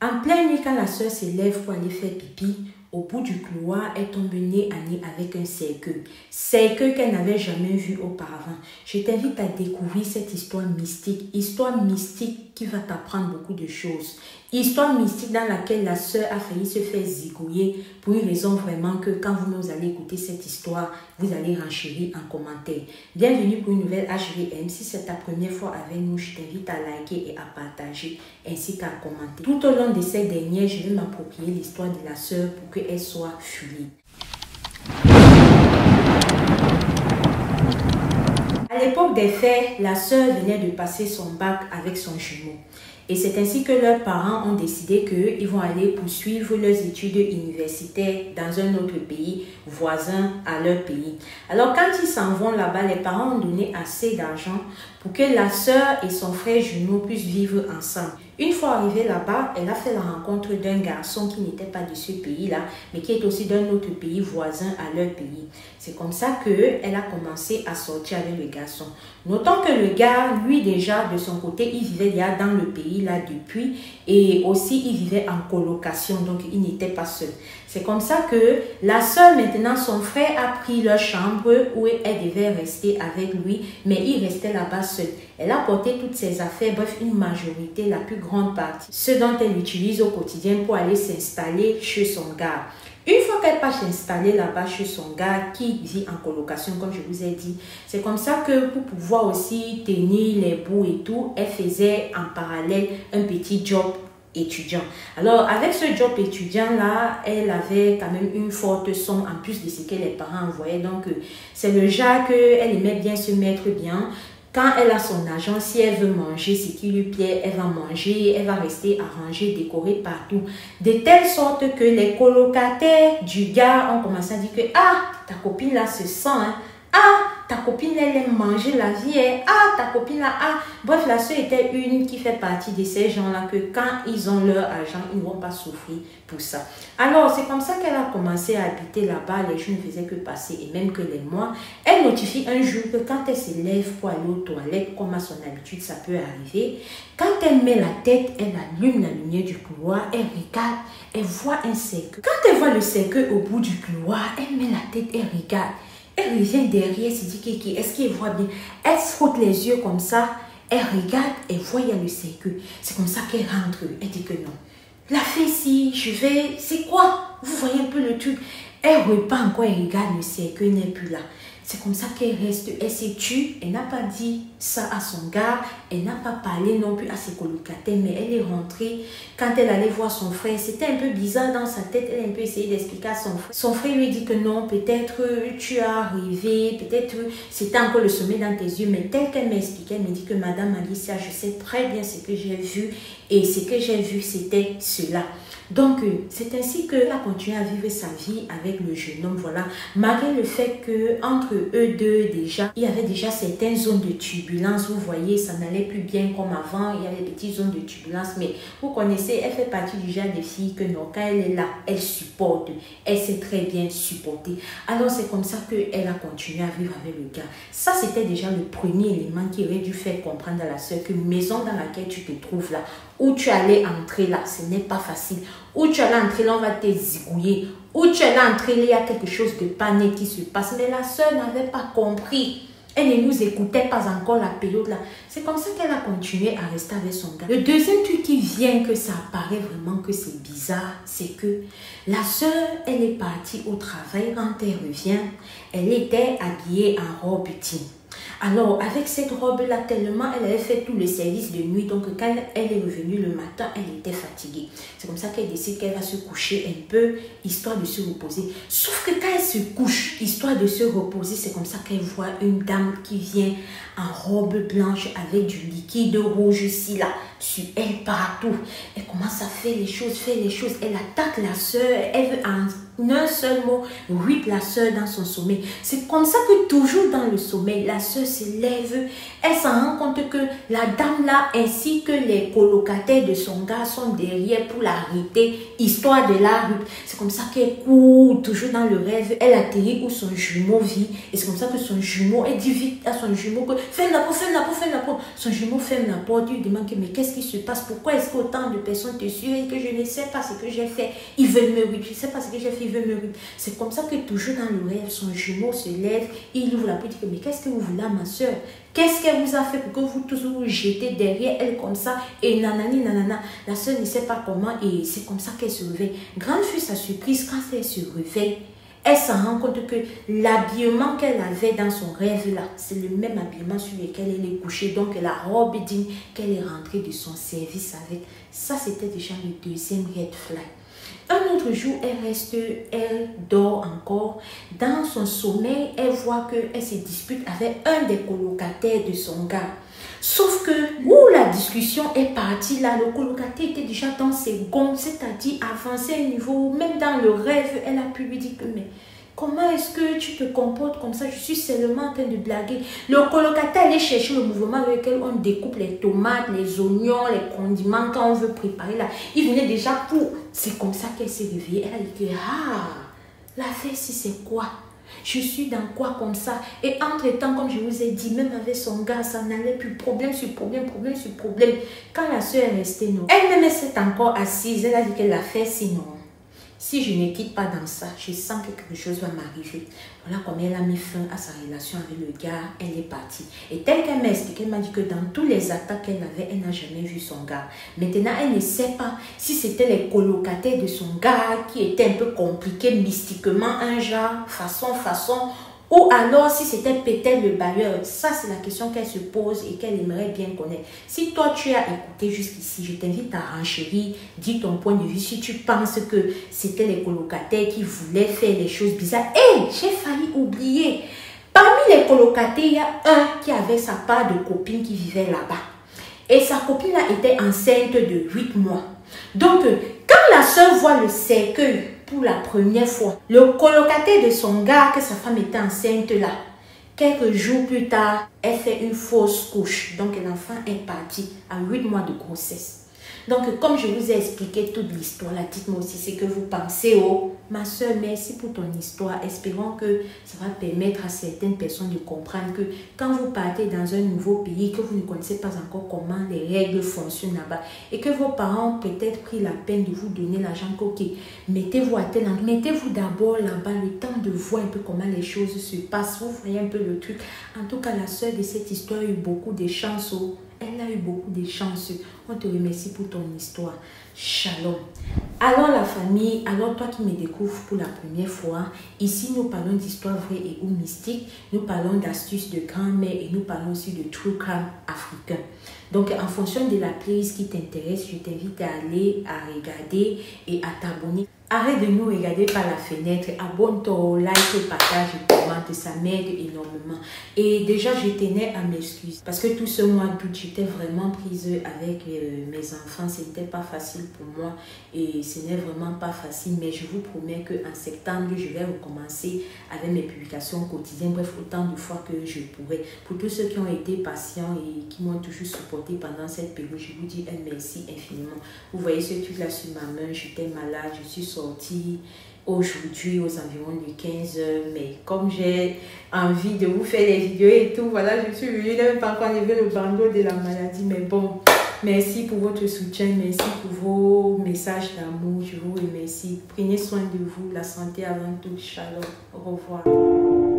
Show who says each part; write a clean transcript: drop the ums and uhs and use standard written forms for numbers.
Speaker 1: En pleine nuit, quand la sœur s'élève pour aller faire pipi, au bout du couloir, elle tombe nez à nez avec un cercueil. Cercueil qu'elle n'avait jamais vu auparavant. Je t'invite à découvrir cette histoire mystique qui va t'apprendre beaucoup de choses. Histoire mystique dans laquelle la sœur a failli se faire zigouiller pour une raison vraiment que quand vous allez écouter cette histoire, vous allez renchérir en commentaire. Bienvenue pour une nouvelle HVM. Si c'est ta première fois avec nous, je t'invite à liker et à partager ainsi qu'à commenter. Tout au long de ces dernières, je vais m'approprier l'histoire de la sœur pour qu'elle soit fluide. À l'époque des faits, la sœur venait de passer son bac avec son jumeau. Et c'est ainsi que leurs parents ont décidé qu'ils vont aller poursuivre leurs études universitaires dans un autre pays voisin à leur pays. Alors quand ils s'en vont là-bas, les parents ont donné assez d'argent pour que la sœur et son frère jumeau puissent vivre ensemble. Une fois arrivée là-bas, elle a fait la rencontre d'un garçon qui n'était pas de ce pays-là, mais qui est aussi d'un autre pays voisin à leur pays. C'est comme ça qu'elle a commencé à sortir avec le garçon. Notons que le gars, lui déjà, de son côté, il vivait déjà dans le pays là depuis et aussi il vivait en colocation, donc il n'était pas seul. C'est comme ça que la sœur, maintenant, son frère a pris leur chambre où elle devait rester avec lui, mais il restait là-bas seul. Elle a porté toutes ses affaires, bref, une majorité, la plus grande partie, ce dont elle utilise au quotidien pour aller s'installer chez son gars. Une fois qu'elle part s'installer là-bas chez son gars qui vit en colocation, comme je vous ai dit, c'est comme ça que pour pouvoir aussi tenir les bouts et tout, elle faisait en parallèle un petit job étudiant. Alors, avec ce job étudiant-là, elle avait quand même une forte somme en plus de ce que les parents envoyaient. Donc, c'est le genre qu'elle aimait bien se mettre bien. Quand elle a son argent, si elle veut manger ce qui lui plaît, elle va manger, elle va rester arrangée, décorée partout. De telle sorte que les colocataires du gars ont commencé à dire que « Ah, ta copine là se sent, hein. Ah, ta copine elle aime manger la vie, hein. Ah, ta copine là, ah. » Bref, la sœur était une qui fait partie de ces gens-là que quand ils ont leur argent, ils ne vont pas souffrir pour ça. Alors, c'est comme ça qu'elle a commencé à habiter là-bas. Les jours ne faisaient que passer et même que les mois. Elle notifie un jour que quand elle se lève pour aller aux toilettes, comme à son habitude, ça peut arriver. Quand elle met la tête, elle allume la lumière du couloir, elle regarde, elle voit un cercueil. Quand elle voit le cercueil au bout du couloir, elle met la tête, elle regarde. Elle revient derrière, elle se dit est-ce qu'elle voit bien? Elle frotte les yeux comme ça, elle regarde, elle voit il y a le cercueil. C'est comme ça qu'elle rentre, elle dit que non. La fille, si je vais, c'est quoi? Vous voyez un peu le truc. Elle repart encore, elle regarde le cercueil, n'est plus là. C'est comme ça qu'elle reste, elle se tue, elle n'a pas dit ça à son gars, elle n'a pas parlé non plus à ses colocataires, mais elle est rentrée. Quand elle allait voir son frère, c'était un peu bizarre dans sa tête, elle a un peu essayé d'expliquer à son frère. Son frère lui dit que non, peut-être tu as rêvé, peut-être c'était encore le sommeil dans tes yeux, mais tel qu'elle m'a expliqué, elle me dit que Madame Alicia, je sais très bien ce que j'ai vu, et ce que j'ai vu, c'était cela. Donc, c'est ainsi qu'elle a continué à vivre sa vie avec le jeune homme, voilà. Malgré le fait qu'entre eux deux, déjà, il y avait déjà certaines zones de turbulence. Vous voyez, ça n'allait plus bien comme avant. Il y avait des petites zones de turbulence. Mais vous connaissez, elle fait partie du genre des filles que non, quand elle est là, elle supporte. Elle sait très bien supporter. Alors, c'est comme ça qu'elle a continué à vivre avec le gars. Ça, c'était déjà le premier élément qui aurait dû faire comprendre à la sœur que maison dans laquelle tu te trouves là, où tu allais entrer là, ce n'est pas facile. Où tu allais entrer là, on va te zigouiller. Où tu allais entrer là, il y a quelque chose de pas net qui se passe. Mais la sœur n'avait pas compris. Elle ne nous écoutait pas encore la période là. C'est comme ça qu'elle a continué à rester avec son gars. Le deuxième truc qui vient que ça apparaît vraiment que c'est bizarre, c'est que la sœur, elle est partie au travail. Quand elle revient, elle était habillée en robe team. Alors, avec cette robe-là, tellement elle avait fait tout le service de nuit, donc quand elle est revenue le matin, elle était fatiguée. C'est comme ça qu'elle décide qu'elle va se coucher un peu, histoire de se reposer. Sauf que quand elle se couche, histoire de se reposer, c'est comme ça qu'elle voit une dame qui vient en robe blanche avec du liquide rouge ici, là, sur elle partout. Elle commence à faire les choses, elle attaque la sœur, elle veut un seul mot, rip la sœur dans son sommeil. C'est comme ça que toujours dans le sommeil, la sœur se lève. Elle s'en rend compte que la dame là, ainsi que les colocataires de son gars sont derrière pour l'arrêter, histoire de la rip. C'est comme ça qu'elle court toujours dans le rêve. Elle atterrit où son jumeau vit. Et c'est comme ça que son jumeau, elle dit vite à son jumeau que ferme la porte, ferme la porte, ferme la porte. Son jumeau ferme la porte. Il lui demande que mais qu'est-ce qui se passe? Pourquoi est-ce qu'autant de personnes te suivent et que je ne sais pas ce que j'ai fait? Ils veulent me rip. Je ne sais pas ce que j'ai fait, ils veulent me rip. C'est comme ça que toujours dans le rêve, son jumeau se lève. Il ouvre la porte et dit que mais qu'est-ce que vous voulez, ma soeur? Qu'est-ce qu'elle vous a fait pour que vous tous vous jetez derrière elle comme ça? Et nanani, nanana. La soeur ne sait pas comment et c'est comme ça qu'elle se réveille. Grande fut sa surprise quand elle se réveille. Elle s'en rend compte que l'habillement qu'elle avait dans son rêve là, c'est le même habillement sur lequel elle est couchée. Donc la robe digne qu'elle est rentrée de son service avec. Ça, c'était déjà le deuxième red flag. Un autre jour, elle dort encore. Dans son sommeil, elle voit qu'elle se dispute avec un des colocataires de son gars. Sauf que, où la discussion est partie là, le colocataire était déjà dans ses gonds, c'est-à-dire avancé à un niveau, même dans le rêve, elle a pu lui dire que, mais comment est-ce que tu te comportes comme ça? Je suis seulement en train de blaguer. Le colocataire allait chercher le mouvement avec lequel on découpe les tomates, les oignons, les condiments quand on veut préparer là. Il venait déjà pour. C'est comme ça qu'elle s'est réveillée. Elle a dit que, ah, l'affaire ici c'est quoi? Je suis dans quoi comme ça? Et entre-temps, comme je vous ai dit, même avec son gars, ça n'allait plus. Problème sur problème, problème sur problème. Quand la soeur est restée, non. Elle-même s'est encore assise. Elle a dit que l'affaire, sinon, si je ne quitte pas dans ça, je sens que quelque chose va m'arriver. Voilà comment elle a mis fin à sa relation avec le gars. Elle est partie. Et tel qu'elle m'a expliqué, elle m'a dit que dans tous les attaques qu'elle avait, elle n'a jamais vu son gars. Maintenant, elle ne sait pas si c'était les colocataires de son gars qui étaient un peu compliqués mystiquement, un genre, façon, ou alors si c'était peut-être le bailleur. Ça, c'est la question qu'elle se pose et qu'elle aimerait bien connaître. Si toi, tu as écouté jusqu'ici, je t'invite à renchérir, dis ton point de vue. Si tu penses que c'était les colocataires qui voulaient faire des choses bizarres. Hé, j'ai failli oublier. Parmi les colocataires, il y a un qui avait sa part de copine qui vivait là-bas. Et sa copine-là était enceinte de 8 mois. Donc, quand la soeur voit le cercueil pour la première fois, le colocataire de son gars, que sa femme était enceinte là, quelques jours plus tard, elle fait une fausse couche. Donc l'enfant est parti à 8 mois de grossesse. Donc comme je vous ai expliqué toute l'histoire, là, dites-moi aussi ce que vous pensez. Oh, ma soeur, merci pour ton histoire. Espérons que ça va permettre à certaines personnes de comprendre que quand vous partez dans un nouveau pays, que vous ne connaissez pas encore comment les règles fonctionnent là-bas et que vos parents ont peut-être pris la peine de vous donner l'argent, ok, mettez-vous à tel endroit, mettez-vous d'abord là-bas, le temps de voir un peu comment les choses se passent. Vous voyez un peu le truc. En tout cas, la soeur de cette histoire a eu beaucoup de chance. Oh. Elle a eu beaucoup de chance. On te remercie pour ton histoire. Shalom. Alors la famille, alors toi qui me découvres pour la première fois, ici nous parlons d'histoire vraie et ou mystique. Nous parlons d'astuces de grand-mère et nous parlons aussi de true crime africain. Donc en fonction de la playlist qui t'intéresse, je t'invite à aller à regarder et à t'abonner. Arrête de nous regarder par la fenêtre, abonne-toi, like, partage et commente, ça m'aide énormément. Et déjà, je tenais à m'excuser parce que tout ce mois d'août, j'étais vraiment prise avec mes enfants. Ce n'était pas facile pour moi et ce n'est vraiment pas facile. Mais je vous promets qu'en septembre, je vais recommencer avec mes publications quotidiennes. Bref, autant de fois que je pourrai. Pour tous ceux qui ont été patients et qui m'ont toujours supporté pendant cette période, je vous dis un merci infiniment. Vous voyez ce truc-là sur ma main, j'étais malade, je suis sortie aujourd'hui aux environs de 15 heures, mais comme j'ai envie de vous faire des vidéos et tout, voilà, je suis venue, même pas encore enlever le bandeau de la maladie, mais bon, merci pour votre soutien, merci pour vos messages d'amour, je vous remercie, prenez soin de vous, la santé avant tout, shalom, au revoir.